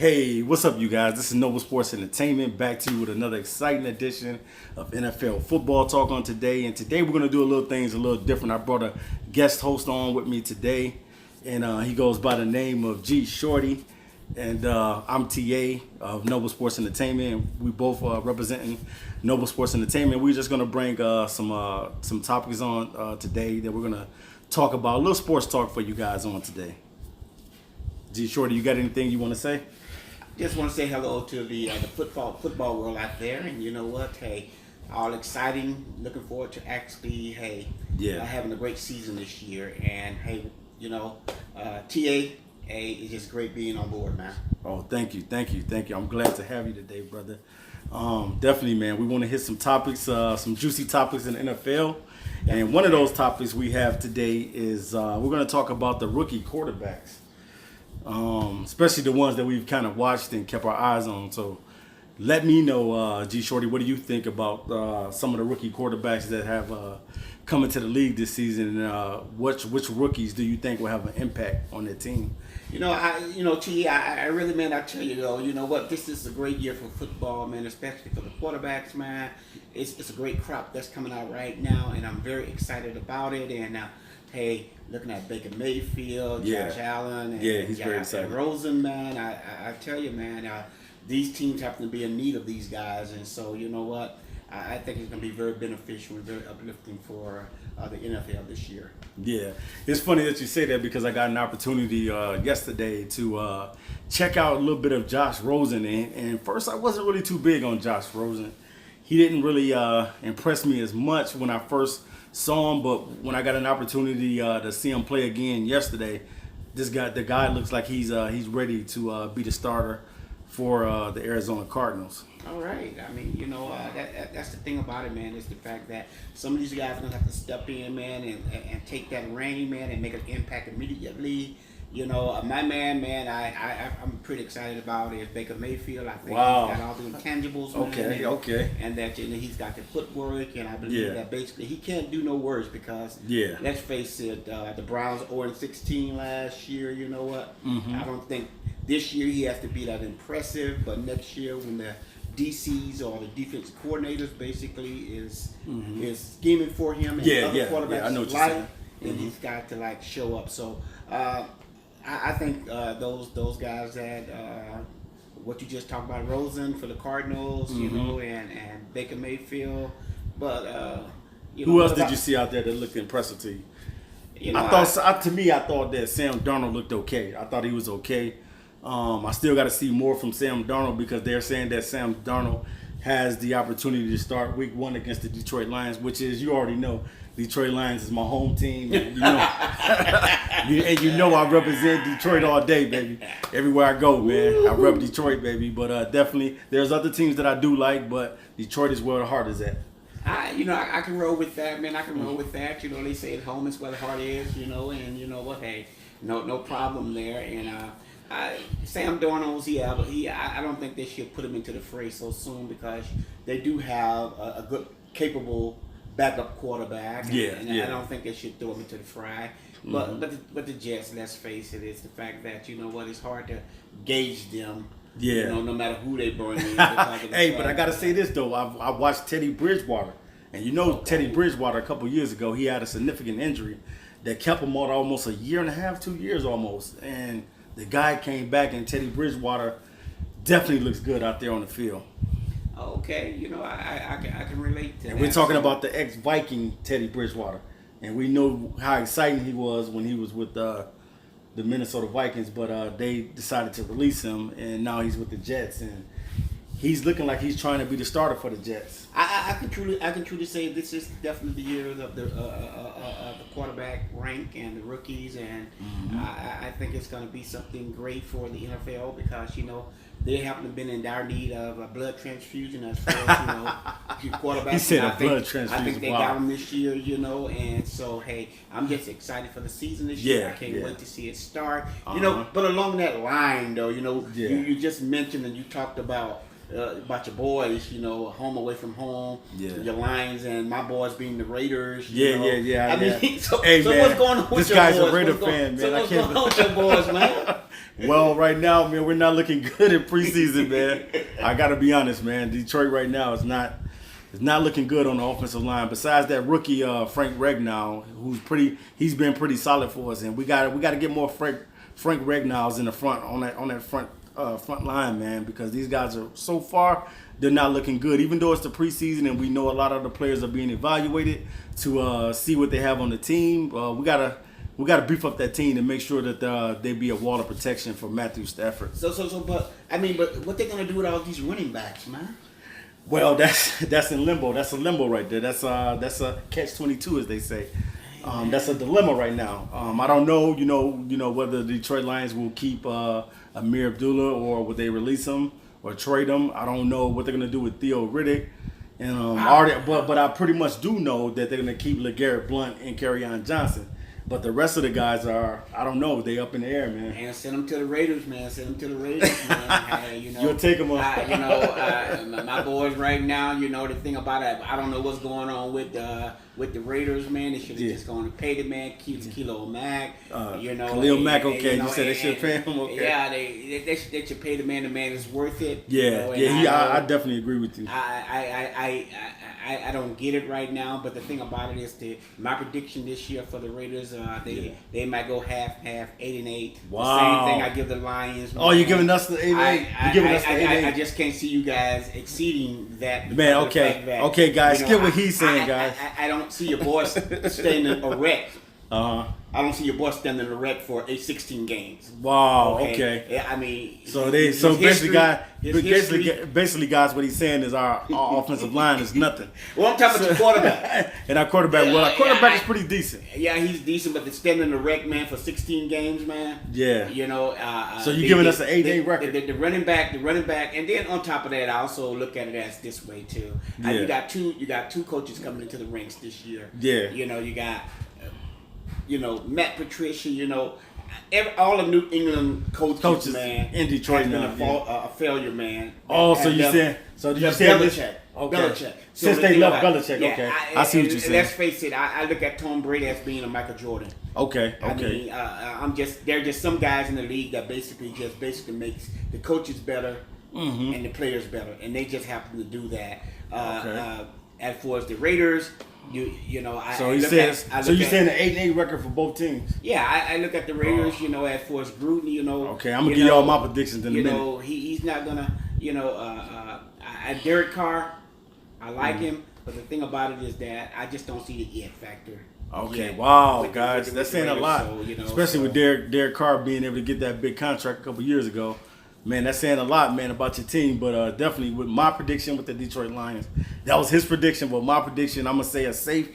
Hey, what's up, you guys? This is Noble Sports Entertainment back to you with another exciting edition of NFL Football Talk on today. And today we're going to do a little different. I brought a guest host on with me today, and he goes by the name of Shorty. And I'm TA of Noble Sports Entertainment. And we both representing Noble Sports Entertainment. We're just going to bring some topics on today that we're going to talk about. A little sports talk for you guys on today. Shorty, you got anything you want to say? Just want to say hello to the football world out there, and you know what? Hey, all exciting. Looking forward to actually having a great season this year. And hey, TA, it's just great being on board, man. Oh, thank you. I'm glad to have you today, brother. Definitely, man. We want to hit some topics, some juicy topics in the NFL. And one of those topics we have today is we're going to talk about the rookie quarterbacks. Especially the ones that we've kind of watched and kept our eyes on. So let me know, Shorty, what do you think about some of the rookie quarterbacks that have come into the league this season? And which rookies do you think will have an impact on their team? T, I really, man, I tell you though, you know what? This is a great year for football, man, especially for the quarterbacks, man. It's a great crop that's coming out right now, and I'm very excited about it. And hey, looking at Baker Mayfield, Josh Allen, and he's very excited. Rosen, man, I tell you, man, these teams happen to be in need of these guys, and so you know what? I think it's going to be very beneficial and very uplifting for the NFL this year. Yeah, it's funny that you say that because I got an opportunity yesterday to check out a little bit of Josh Rosen, and first I wasn't really too big on Josh Rosen. He didn't really impress me as much when I first saw him, but when I got an opportunity to see him play again yesterday, the guy looks like he's ready to be the starter for the Arizona Cardinals. All right. I mean, that's the thing about it, man, is the fact that some of these guys are going to have to step in, man, and take that reign, man, and make an impact immediately. My man, I'm pretty excited about is Baker Mayfield. I think he's got all the intangibles. Okay. And that he's got the footwork, and I believe that basically he can't do no worse because let's face it, the Browns 0-16 last year. You know what? Mm-hmm. I don't think this year he has to be that impressive, but next year when the DCs or the defensive coordinators basically is scheming for him and other quarterbacks I know what you're saying. And he's got to show up. So I think those guys that what you just talked about, Rosen for the Cardinals, and Baker Mayfield, but who else did you see out there that looked impressive to you? I thought that Sam Darnold looked okay. I thought he was okay. I still got to see more from Sam Darnold because they're saying that Sam Darnold has the opportunity to start week 1 against the Detroit Lions, which is, you already know, Detroit Lions is my home team. And I represent Detroit all day, baby. Everywhere I go, man, I rep Detroit, baby. But definitely, there's other teams that I do like, but Detroit is where the heart is at. I can roll with that, man. I can roll with that. They say at home is where the heart is, and you know what? Hey, no problem there. And Sam Darnold, I don't think they should put him into the fray so soon because they do have a good, capable backup quarterback. And I don't think they should throw him into the fray. But the Jets, let's face it, it's the fact that it's hard to gauge them. No matter who they bring in. Hey, but I gotta say this though, I watched Teddy Bridgewater, and Teddy Bridgewater a couple years ago, he had a significant injury that kept him out almost a year and a half, 2 years almost, and the guy came back, and Teddy Bridgewater definitely looks good out there on the field. Okay, I can relate to that. And we're talking about the ex-Viking Teddy Bridgewater, and we know how exciting he was when he was with the Minnesota Vikings, but they decided to release him, and now he's with the Jets, and he's looking like he's trying to be the starter for the Jets. I can truly say this is definitely the year of the quarterback rank and the rookies, and I think it's going to be something great for the NFL because they happen to have been in dire need of a blood transfusion as far as quarterbacks. He said blood transfusion. I think they got them this year, and so hey, I'm just excited for the season this year. I can't wait to see it start. But along that line though, you just mentioned and you talked about your boys, home away from home, your Lions, and my boys being the Raiders. I mean, so hey, man, what's going on with this your guy's boys? a Raider fan, man. So what's going on with your boys, man? Well, right now, man, we're not looking good in preseason, man. I got to be honest, man. Detroit right now is not looking good on the offensive line. Besides that rookie Frank Regnow, he's been pretty solid for us, and we got to get more Frank Regnows in the front on that front line, man, because these guys are so far they're not looking good. Even though it's the preseason and we know a lot of the players are being evaluated to see what they have on the team, we gotta beef up that team to make sure that they be a wall of protection for Matthew Stafford. But what they gonna do with all these running backs, man? Well, that's in limbo. That's a limbo right there. That's a catch-22, as they say. That's a dilemma right now. I don't know, whether the Detroit Lions will keep Amir Abdullah or would they release him or trade him. I don't know what they're gonna do with Theo Riddick, and but I pretty much do know that they're gonna keep LeGarrette Blount and Kerryon Johnson. But the rest of the guys I don't know. They up in the air, man. And send them to the Raiders, man. Hey, You'll take them up. My boys right now, the thing about it, I don't know what's going on with the Raiders, man. They should have just gone to pay the man, keep Khalil Mack. Khalil Mack, okay. You said they should pay him, okay. Yeah, they should pay the man. The man is worth it. Yeah, I definitely agree with you. I don't get it right now, but the thing about it is my prediction this year for the Raiders, they might go half, 8-8. Wow. The same thing I give the Lions. Man. Oh, you're giving us the 8-8? You're giving us the 8-8? I just can't see you guys exceeding that. Man, okay, guys, get what he's saying, guys. I don't see your boys standing erect. Uh-huh. I don't see your boys standing erect for 16 games. Wow. Okay. Yeah, I mean. Basically, guys, what he's saying is our offensive line is nothing. Well, I'm talking about your quarterback. And our quarterback. Well, our quarterback is pretty decent. Yeah, he's decent, but the standing erect, man, for 16 games, man. Yeah. So you're giving us an 8-8 record. The running back, and then on top of that, I also look at it as this way too. Yeah. You got two coaches coming into the ranks this year. Yeah. You got. Matt Patricia, all of New England coaches, man, in Detroit has been now, a failure, man. Oh, so you're saying Belichick. Okay. Belichick. Since they left Belichick, okay. I see what you're saying. Let's face it, I look at Tom Brady as being a Michael Jordan. Okay. I mean, there are just some guys in the league that basically makes the coaches better and the players better, and they just happen to do that. As far as the Raiders. So you're saying an 8-8 record for both teams? Yeah, I look at the Raiders, as far as Gruden, Okay, I'm gonna give y'all my predictions in a minute. He's not gonna, Derek Carr, I like him, but the thing about it is that I just don't see the it factor. Okay, wow, guys, that's saying a lot, especially with Derek Carr being able to get that big contract a couple years ago. Man, that's saying a lot, man, about your team. But definitely with my prediction with the Detroit Lions, that was his prediction. But my prediction, I'm gonna say a safe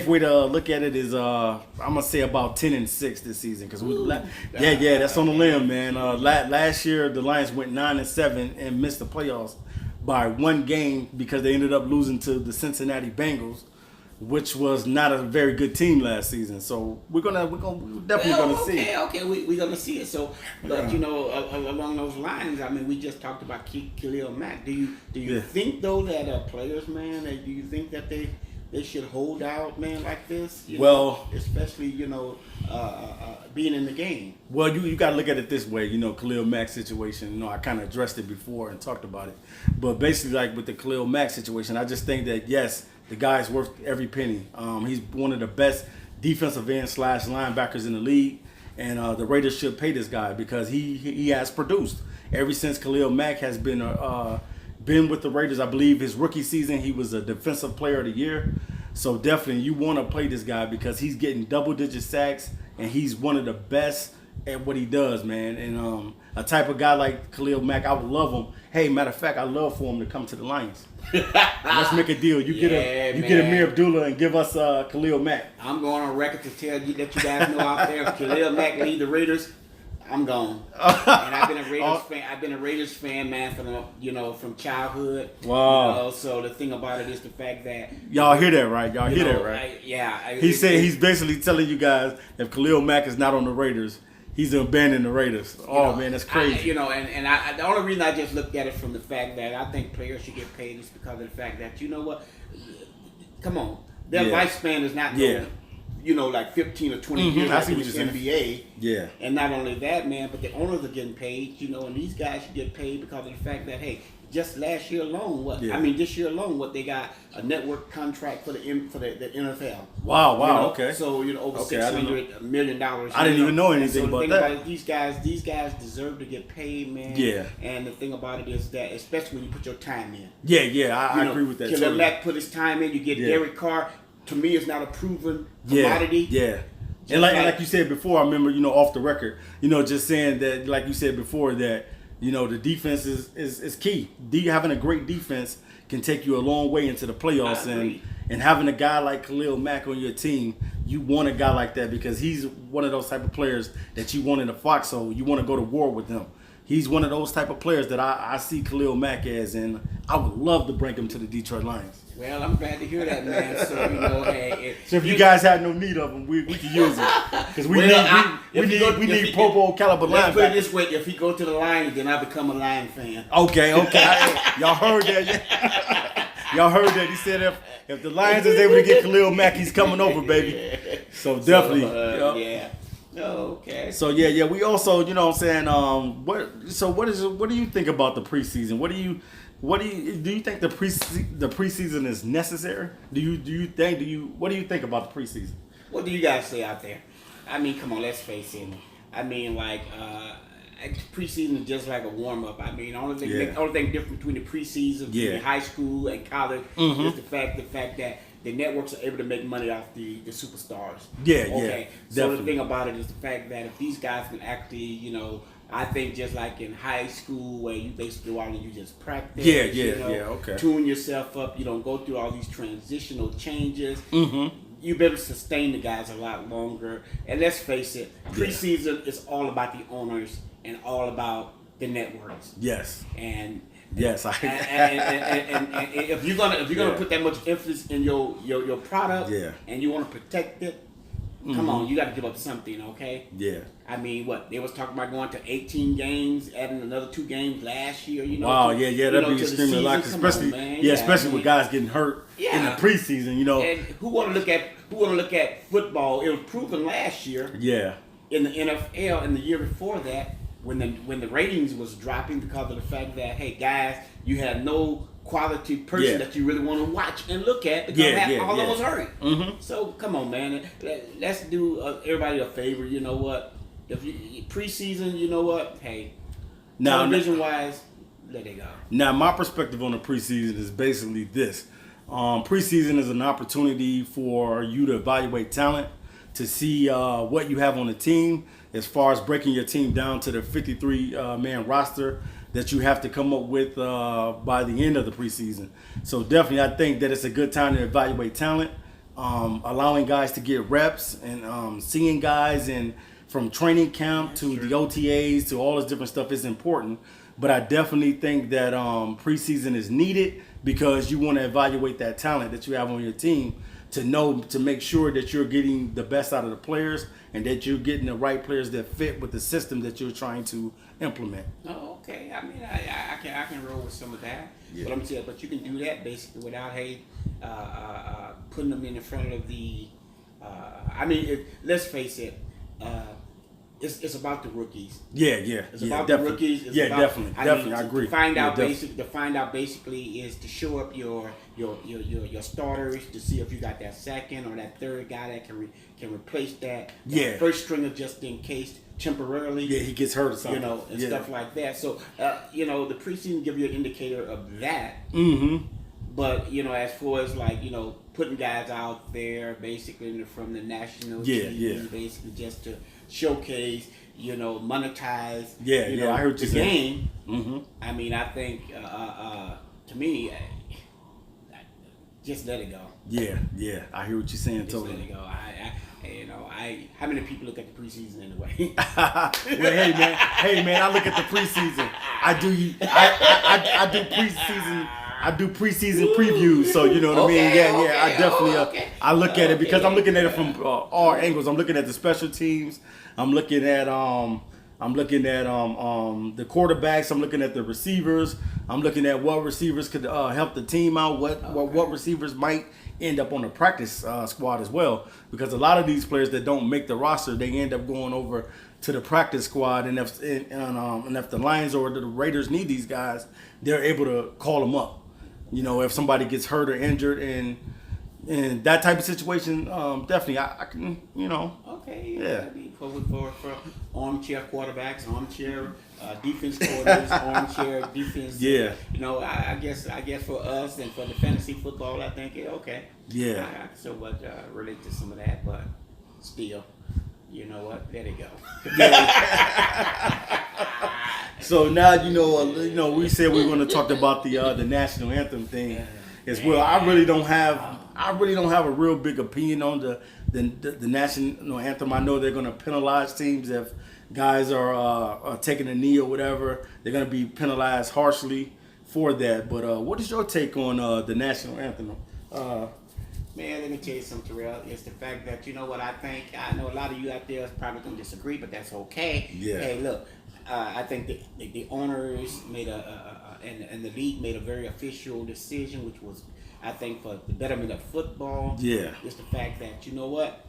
way to look at it is I'm gonna say about 10-6 this season because that's on the limb, man. Last year the Lions went 9-7 and missed the playoffs by one game because they ended up losing to the Cincinnati Bengals, which was not a very good team last season. So we're definitely gonna see. Okay, we're gonna see it. So, but along those lines, I mean, we just talked about Khalil Mack. Do you think though that players, man, do you think that they should hold out, man, like this? Especially being in the game. Well, you got to look at it this way. Khalil Mack's situation. I kind of addressed it before and talked about it. But basically, like with the Khalil Mack situation, I just think that yes. The guy's worth every penny. He's one of the best defensive end / linebackers in the league, and the Raiders should pay this guy because he has produced ever since Khalil Mack has been with the Raiders. I believe his rookie season he was a defensive player of the year. So definitely you want to play this guy because he's getting double-digit sacks and he's one of the best at what he does, man. And a type of guy like Khalil Mack, I would love him. Hey, matter of fact, I love for him to come to the Lions. Let's make a deal. You get Amir Abdullah and give us Khalil Mack. I'm going on record to tell you that you guys know out there if Khalil Mack lead the Raiders, I'm gone. And I've been a Raiders fan. I've been a Raiders fan, man, from childhood. Wow. So the thing about it is the fact that y'all hear that, right? Y'all hear that, right? He said he's basically telling you guys if Khalil Mack is not on the Raiders, he's abandoning the Raiders. Man, that's crazy. I the only reason I just looked at it from the fact that I think players should get paid is because of the fact that come on, their lifespan is not going. like 15 or 20 years I see in what the you're saying. NBA. Yeah. And not only that, man, but the owners are getting paid, and these guys should get paid because of the fact that, hey, just last year alone, this year alone, they got a network contract for the NFL. Wow, okay. So over $600 million. I didn't even know anything about that. These guys deserve to get paid, man. Yeah. And the thing about it is that, especially when you put your time in. Yeah, I agree with that. Khalil Mack put his time in. You get Derek Carr. To me, it's not a proven commodity. Yeah. And like you said before, I remember, off the record, just saying that, like you said before, that, the defense is key. Having a great defense can take you a long way into the playoffs. And having a guy like Khalil Mack on your team, you want a guy like that because he's one of those type of players that you want in a foxhole. You want to go to war with him. He's one of those type of players that I see Khalil Mack as, and I would love to bring him to the Detroit Lions. Well, I'm glad to hear that, man. So, hey, if you guys had no need of him, we could use him because we need Pro Bowl caliber linebackers. Let's put it this way: if he go to the Lions, then I become a Lion fan. Okay. Y'all heard that? Y'all heard that? He said if the Lions is able to get Khalil Mack, he's coming over, baby. So definitely, yeah. Oh, okay. So yeah. We also, what do you think about the preseason? What do you think the preseason is necessary? What do you think about the preseason? What do you guys say out there? I mean, come on, let's face it. I mean, preseason is just like a warm up. I mean, the only thing different between the preseason between high school and college is the fact that the networks are able to make money off the superstars. Yeah. So the thing about it is the fact that if these guys can actually, I think just like in high school where you basically go out and you just practice. Okay. Tune yourself up. You don't go through all these transitional changes. You be able to sustain the guys a lot longer. And let's face it, preseason is all about the owners and all about the networks. Yes. And yes, and if you're gonna put that much emphasis in your product, and you want to protect it, come on, you got to give up something, okay? Yeah. I mean, they was talking about going to 18 games, adding another 2 games last year. Wow, that'd be extremely a lot, especially with guys getting hurt in the preseason. And who want to look at football? It was proven last year. Yeah. In the NFL, and the year before that, when the ratings was dropping because of the fact that, hey guys, you had no quality person that you really want to watch and look at because all of us hurt. So come on, man, let's do everybody a favor. You know what? If you preseason, hey, television wise, let it go. Now my perspective on the preseason is basically this: preseason is an opportunity for you to evaluate talent, to see what you have on the team, as far as breaking your team down to the 53-man roster that you have to come up with by the end of the preseason. So definitely I think that it's a good time to evaluate talent, allowing guys to get reps and seeing guys and from training camp to the OTAs to all this different stuff is important. But I definitely think that preseason is needed because you want to evaluate that talent that you have on your team to make sure that you're getting the best out of the players and that you're getting the right players that fit with the system that you're trying to implement. Oh, okay. I mean, I can roll with some of that. Yeah. But you can do that basically without putting them in front of the. Let's face it. It's about the rookies. It's about the rookies. Definitely. I agree. To find out basically is to show up your starters to see if you got that second or that third guy that can replace that first stringer just in case temporarily. Yeah, he gets hurt or something. And stuff like that. So the preseason give you an indicator of that. But as far as putting guys out there basically from the national team, basically just to showcase, monetize, I heard the game. I mean, I think to me, just let it go. Yeah, I hear what you're saying. Just totally. Let it go. How many people look at the preseason anyway? Well, hey man, I look at the preseason. I do preseason. I do preseason previews, so you know what I mean. I definitely I look at it because I'm looking at it from all angles. I'm looking at the special teams. I'm looking at I'm looking at the quarterbacks. I'm looking at the receivers. I'm looking at what receivers could help the team out. What receivers might end up on the practice squad as well. Because a lot of these players that don't make the roster, they end up going over to the practice squad. And if the Lions or the Raiders need these guys, they're able to call them up. You know, if somebody gets hurt or injured, and in that type of situation, definitely I can, you know. Okay. Yeah. For armchair quarterbacks, armchair defense coordinators, armchair defense. Yeah. You know, I guess for us and for the fantasy football, I think okay. Yeah. I can somewhat relate to some of that, but still, you know what? Let it go. So now you know we said we were going to talk about the national anthem thing as well. I really don't have a real big opinion on the national anthem. I know they're going to penalize teams if guys are taking a knee or whatever. They're going to be penalized harshly for that. But what is your take on the national anthem? Man, let me tell you something, Terrell. It's the fact that, you know what, I know a lot of you out there is probably going to disagree, but that's okay. Yeah. Hey, look, I think the owners made and the league made a very official decision, which was, I think, for the betterment of football. Yeah. It's the fact that, you know what,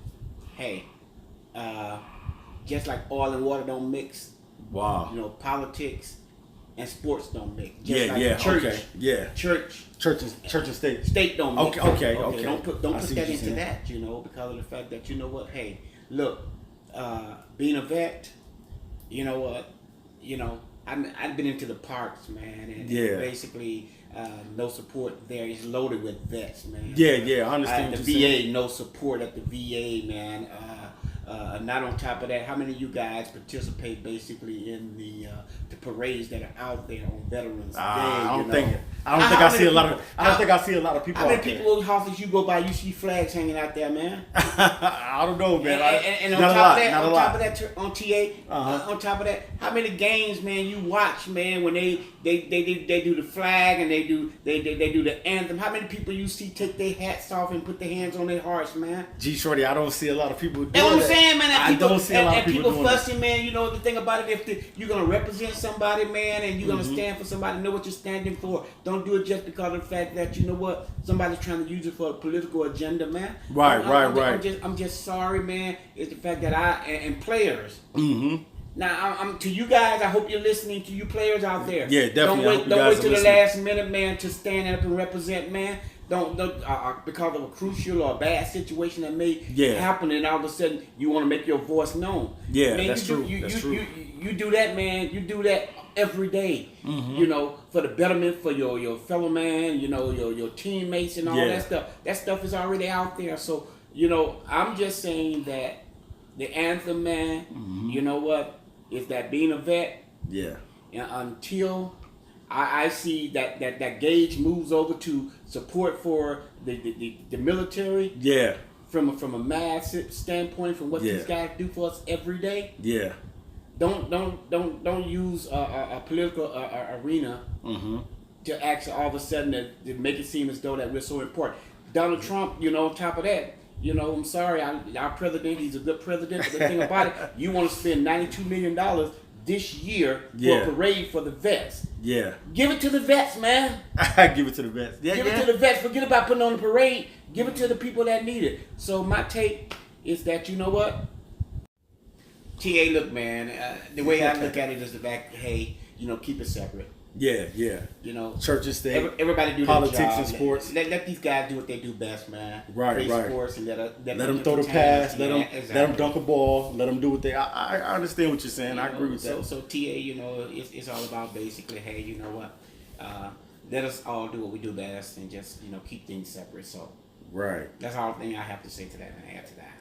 hey, just like oil and water don't mix. Wow. You know, politics and sports don't mix. Just Yeah, like yeah, church, okay, yeah. Church and state. State don't mix. Okay. Don't put I see that what you're into saying. that, you know, because of the fact that, you know what, hey, look, being a vet, you know what, you know, I've been into the parks, man, and basically no support there. It's loaded with vets, man. Yeah, I understand The what you're saying. VA, no support at the VA, man. Not on top of that, how many of you guys participate basically in the parades that are out there on Veterans Day? I don't you think know? I see a lot of people. How many out there. people houses you go by, you see flags hanging out there, man? I don't know, man. And on not top a of lot. that, Not a on lot. top of that, on TA, on top of that, how many games, man, you watch, man, when they do the flag and they do the anthem? How many people you see take their hats off and put their hands on their hearts, man? G Shorty, I don't see a lot of people doing That's what I'm that. saying, man. I don't see a lot of people doing fussing, man. You know the thing about it, if you're gonna represent somebody, man, and you're gonna stand for somebody, know what you're standing for. Don't do it just because of the fact that you know what somebody's trying to use it for a political agenda, man. Right. I'm just sorry, man. It's the fact that and players. Mm-hmm. Now, I'm to you guys. I hope you're listening to you players out there. Yeah, definitely. Don't wait till the last minute, man, to stand up and represent, man. Don't because of a crucial or a bad situation that may happen, and all of a sudden you want to make your voice known. Yeah, man, that's true. You do that, man. You do that every day. Mm-hmm. You know, for the betterment for your fellow man. You know, your teammates and all that stuff. That stuff is already out there. So you know, I'm just saying that the anthem, man. Mm-hmm. You know what? Is that being a vet? Yeah. And until I see that gauge moves over to support for the military. Yeah. From a mass standpoint, from what these guys do for us every day. Yeah. Don't use a political arena to actually all of a sudden to make it seem as though that we're so important. Donald Trump, you know, on top of that, you know, I'm sorry, our president, he's a good president. But the thing about it, you want to spend $92 million this year for a parade for the vets. Yeah. Give it to the vets, man. Give it to the vets. Yeah, Give it to the vets. Forget about putting on the parade. Give it to the people that need it. So my take is that, you know what? TA, look, man, the way I look at it is the fact, hey, you know, keep it separate. Yeah. You know, church and state. Everybody do politics their job. and sports. Let these guys do what they do best, man. Right. Sports and let them throw the pass. Let exactly. them dunk a ball. Let them do what they. I understand what you're saying. I agree with that. So TA, you know, it's all about basically, hey, you know what? Let us all do what we do best and just, you know, keep things separate. So that's all thing I have to say to that and add to that.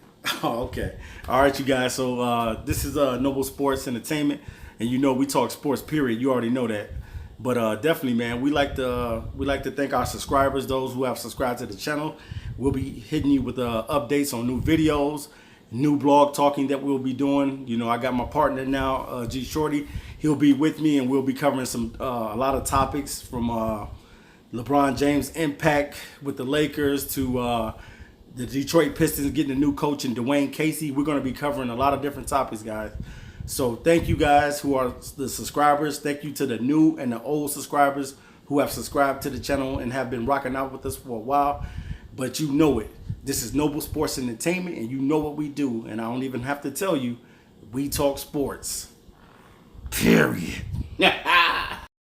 Oh, okay. All right, you guys. So this is Noble Sports Entertainment, and you know we talk sports. Period. You already know that. But definitely, man, we like to thank our subscribers, those who have subscribed to the channel. We'll be hitting you with updates on new videos, new blog talking that we'll be doing. You know, I got my partner now, G Shorty. He'll be with me, and we'll be covering a lot of topics from LeBron James' impact with the Lakers to the Detroit Pistons getting a new coach in Dwayne Casey. We're going to be covering a lot of different topics, guys. So thank you guys who are the subscribers. Thank you to the new and the old subscribers who have subscribed to the channel and have been rocking out with us for a while. But you know it. This is Noble Sports Entertainment, and you know what we do. And I don't even have to tell you, we talk sports. Period.